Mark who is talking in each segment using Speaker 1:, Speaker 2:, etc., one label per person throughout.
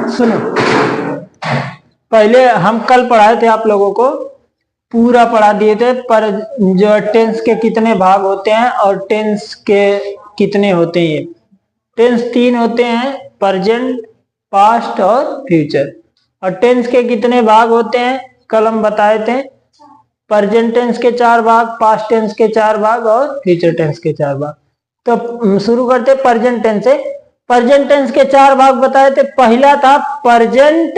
Speaker 1: सुनो, पहले हम कल पढ़ाए थे आप लोगों को, पूरा पढ़ा दिए थे, पर जो टेंस के कितने भाग होते हैं और टेंस के कितने होते हैं। टेंस 3 होते हैं, प्रेजेंट, पास्ट और फ्यूचर। और टेंस के कितने भाग होते हैं कल हम बताए थे, प्रेजेंट टेंस के 4 भाग, पास्ट टेंस के 4 भाग और फ्यूचर टेंस के 4 भाग। तो शुरू करते प्रेजेंट टेंस से। प्रेजेंट टेंस के 4 भाग बताए थे। पहला था प्रेजेंट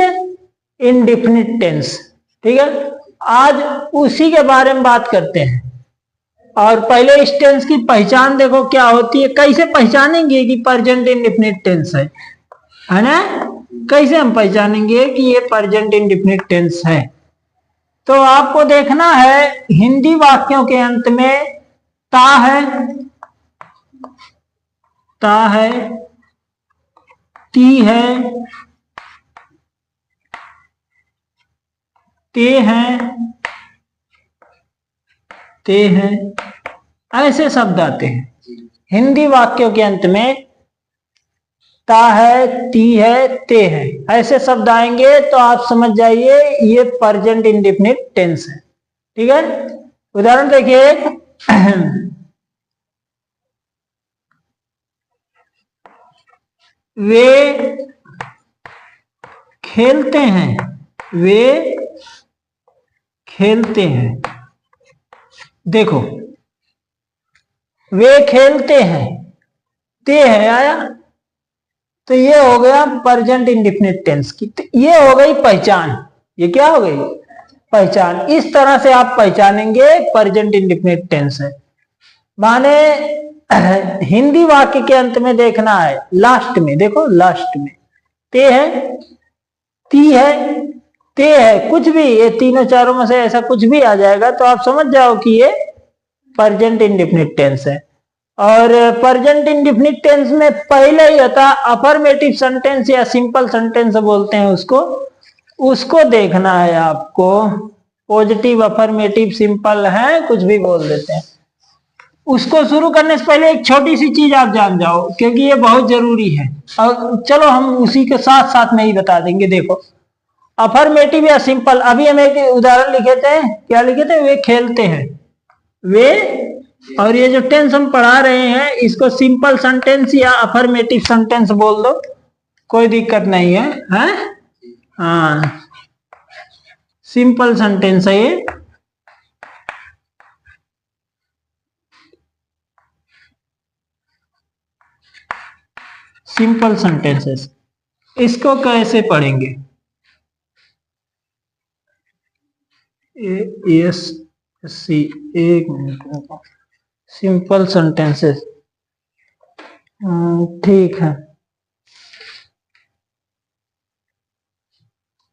Speaker 1: इंडेफिनिट टेंस, ठीक है। आज उसी के बारे में बात करते हैं। और पहले इस टेंस की पहचान देखो क्या होती है, कैसे पहचानेंगे कि प्रेजेंट इंडेफिनिट टेंस है ना। कैसे हम पहचानेंगे कि ये प्रेजेंट इंडेफिनिट टेंस है। तो आपको देखना है हिंदी वाक्यों के अंत में ता है, ती है, ते हैं, ते हैं, ऐसे शब्द आते हैं हिंदी वाक्यों के अंत में। ता है, ती है, ते है, ऐसे शब्द आएंगे तो आप समझ जाइए ये प्रेजेंट इंडेफिनिट टेंस है, ठीक है। उदाहरण देखिए, वे खेलते हैं, वे खेलते हैं। देखो, वे खेलते हैं, ते है आया, तो ये हो गया प्रेजेंट इंडेफिनिट टेंस की। तो ये हो गई पहचान। ये क्या हो गई? पहचान। इस तरह से आप पहचानेंगे प्रेजेंट इंडेफिनिट टेंस है। माने हिंदी वाक्य के अंत में देखना है, लास्ट में देखो, लास्ट में ते है, ती है, ते है, कुछ भी ये तीनों चारों में से ऐसा कुछ भी आ जाएगा तो आप समझ जाओ कि ये प्रेजेंट इंडेफिनिट टेंस है। और प्रेजेंट इंडेफिनिट टेंस में पहले ही होता अफर्मेटिव सेंटेंस या सिंपल सेंटेंस बोलते हैं उसको देखना है आपको। पॉजिटिव, अफर्मेटिव, सिंपल है, कुछ भी बोल देते हैं। उसको शुरू करने से पहले एक छोटी सी चीज आप जान जाओ, क्योंकि ये बहुत जरूरी है। और चलो हम उसी के साथ साथ में ही बता देंगे। देखो, अफर्मेटिव या सिंपल, अभी हम एक उदाहरण लिखे थे, क्या लिखे थे? वे खेलते हैं, वे। और ये जो टेंस हम पढ़ा रहे हैं इसको सिंपल सेंटेंस या अफर्मेटिव सेंटेंस बोल दो, कोई दिक्कत नहीं है, हैं? हाँ, सिंपल सेंटेंस है ये। सिंपल सेंटेंसेस, इसको कैसे पढ़ेंगे? एस सी, एक मिनट, सिंपल सेंटेंसेस, ठीक है।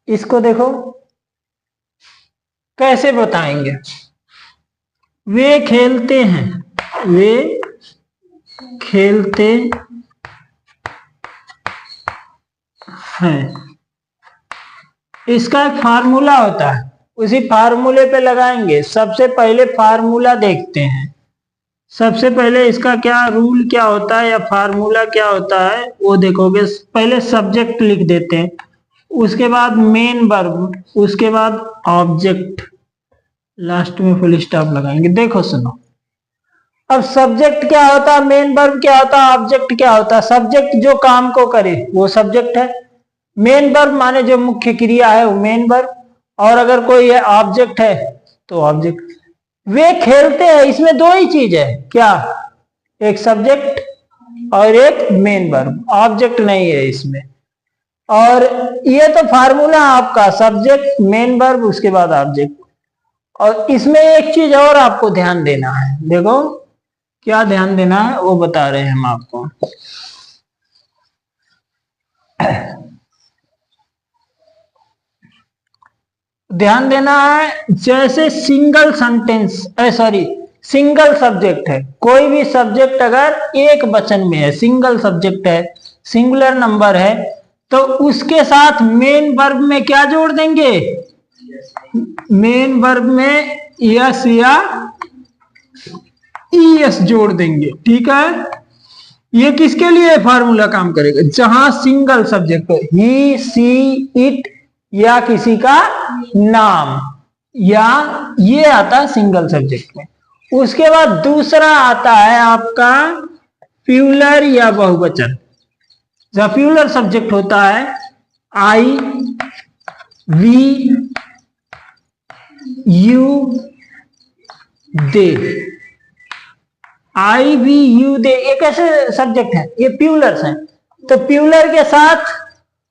Speaker 1: इसको देखो कैसे बताएंगे। वे खेलते हैं, वे खेलते हैं, इसका एक फार्मूला होता है, उसी फार्मूले पे लगाएंगे। सबसे पहले फार्मूला देखते हैं। सबसे पहले इसका क्या रूल क्या होता है या फार्मूला क्या होता है वो देखोगे। पहले सब्जेक्ट लिख देते हैं, उसके बाद मेन वर्ब, उसके बाद ऑब्जेक्ट, लास्ट में फुल स्टॉप लगाएंगे। देखो सुनो, अब सब्जेक्ट क्या होता है, मेन वर्ब क्या होता है, ऑब्जेक्ट क्या होता है। सब्जेक्ट जो काम को करे वो सब्जेक्ट है। मेन वर्ब माने जो मुख्य क्रिया है वो मेन वर्ब। और अगर कोई ऑब्जेक्ट है तो ऑब्जेक्ट। वे खेलते हैं, इसमें दो ही चीज है, क्या? एक सब्जेक्ट और एक मेन वर्ब, ऑब्जेक्ट नहीं है इसमें। और ये तो फार्मूला आपका, सब्जेक्ट, मेन वर्ब, उसके बाद ऑब्जेक्ट। और इसमें एक चीज और आपको ध्यान देना है। देखो क्या ध्यान देना है वो बता रहे हैं हम आपको। ध्यान देना है, जैसे single sentence, sorry, single subject है, कोई भी सब्जेक्ट अगर एक वचन में है, सिंगल सब्जेक्ट है, सिंगुलर नंबर है, तो उसके साथ मेन वर्ब में क्या जोड़ देंगे? मेन वर्ब में यस या ईएस जोड़ देंगे, ठीक है। ये किसके लिए फार्मूला काम करेगा? जहां सिंगल सब्जेक्ट हो, ही, सी, इट या किसी का नाम, या ये आता है सिंगल सब्जेक्ट में। उसके बाद दूसरा आता है आपका प्लूरल या बहुवचन। जब प्लूरल सब्जेक्ट होता है I, we, you, they. I, we, you, they ये कैसे सब्जेक्ट है? ये प्लूरल्स हैं। तो प्लूरल के साथ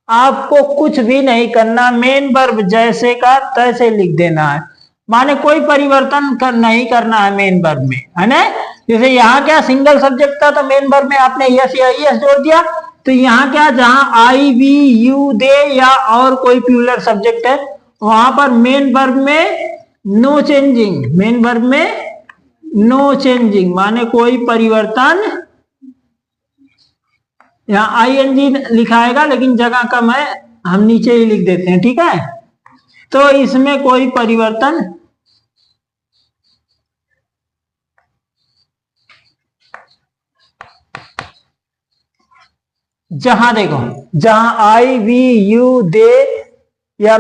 Speaker 1: आपको कुछ भी नहीं करना, मेन वर्ब जैसे का तैसे लिख देना है, माने कोई परिवर्तन नहीं करना है मेन वर्ब में, है ना। जैसे यहाँ क्या सिंगल सब्जेक्ट था तो मेन वर्ब में आपने यस या यस जोड़ दिया, तो यहाँ क्या जहां आई, वी, यू, दे या और कोई प्लूरल सब्जेक्ट है वहां पर मेन वर्ब में नो चेंजिंग, मेन वर्ब में नो चेंजिंग माने कोई परिवर्तन। यहाँ ING लिखाएगा लेकिन जगह कम है, हम नीचे ही लिख देते हैं, ठीक है। तो इसमें कोई परिवर्तन जहां देखो, जहां आई, वी, यू, दे या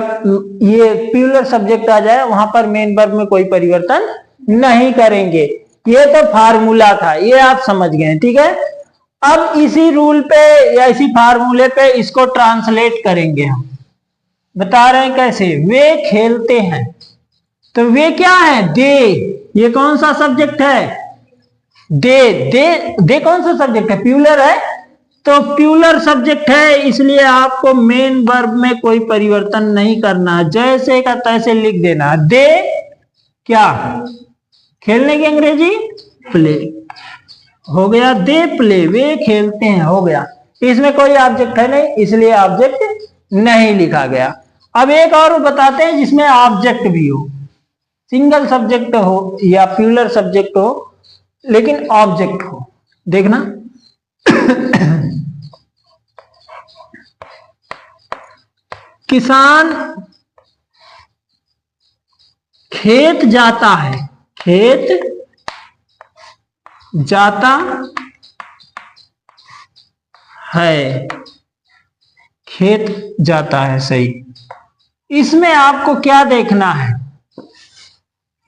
Speaker 1: ये प्लूरल सब्जेक्ट आ जाए वहां पर मेन वर्ब में कोई परिवर्तन नहीं करेंगे। ये तो फार्मूला था, ये आप समझ गए, ठीक है। अब इसी रूल पे या इसी फार्मूले पे इसको ट्रांसलेट करेंगे हम। बता रहे हैं कैसे। वे खेलते हैं, तो वे क्या है? दे। ये कौन सा सब्जेक्ट है? दे। दे कौन सा सब्जेक्ट है? प्लूरल है, तो प्लूरल सब्जेक्ट है, इसलिए आपको मेन वर्ब में कोई परिवर्तन नहीं करना, जैसे का तैसे लिख देना। दे क्या? खेलने की अंग्रेजी प्ले हो गया, दे प्ले, वे खेलते हैं हो गया। इसमें कोई ऑब्जेक्ट है नहीं, इसलिए ऑब्जेक्ट नहीं लिखा गया। अब एक और बताते हैं जिसमें ऑब्जेक्ट भी हो, सिंगल सब्जेक्ट हो या प्लूरल सब्जेक्ट हो लेकिन ऑब्जेक्ट हो। देखना किसान खेत जाता है, खेत जाता है, खेत जाता है, सही। इसमें आपको क्या देखना है?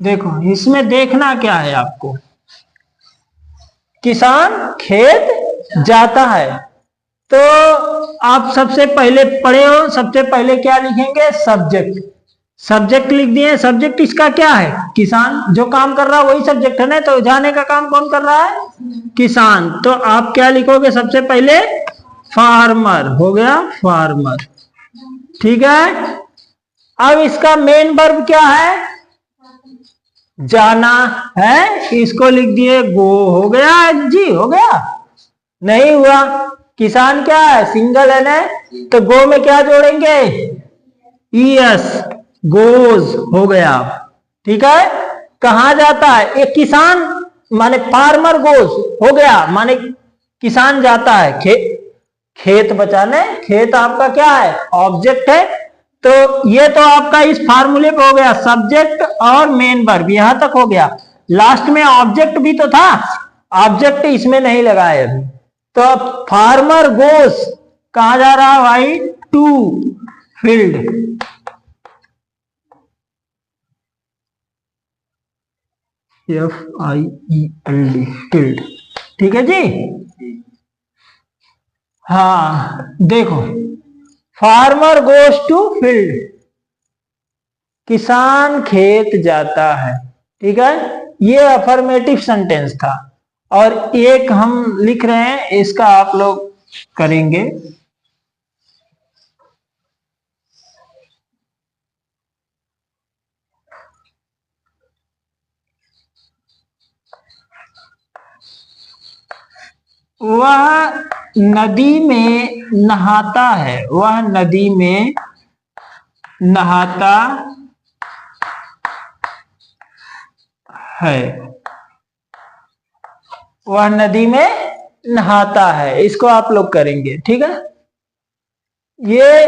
Speaker 1: देखो इसमें देखना क्या है आपको? किसान खेत जाता है, तो आप सबसे पहले पढ़े हो, सबसे पहले क्या लिखेंगे? सब्जेक्ट। सब्जेक्ट लिख दिए। सब्जेक्ट इसका क्या है? किसान। जो काम कर रहा है वही सब्जेक्ट है ना, तो जाने का काम कौन कर रहा है? किसान। तो आप क्या लिखोगे सबसे पहले? फार्मर। हो गया फार्मर, ठीक है। अब इसका मेन वर्ब क्या है? जाना है, इसको लिख दिए गो। हो गया जी, हो गया? नहीं हुआ। किसान क्या है? सिंगल है ना, तो गो में क्या जोड़ेंगे? ES, goes. हो गया, ठीक है। कहां जाता है? एक किसान माने फार्मर गोज, हो गया, माने किसान जाता है खेत बचाने। खेत आपका क्या है? ऑब्जेक्ट है। तो ये तो आपका इस फार्मूले पे हो गया सब्जेक्ट और मेन वर्ब, यहां तक हो गया। लास्ट में ऑब्जेक्ट भी तो था, ऑब्जेक्ट इसमें नहीं लगाए अभी। तो अब फार्मर गोस कहा जा रहा है भाई? To field. FIELD, फील्ड, ठीक है जी। हाँ देखो, फार्मर गोस टू फील्ड, किसान खेत जाता है, ठीक है। ये अफर्मेटिव सेंटेंस था। और एक हम लिख रहे हैं, इसका आप लोग करेंगे। वह नदी में नहाता है, वह नदी में नहाता है, वह नदी में नहाता है, इसको आप लोग करेंगे, ठीक है। ये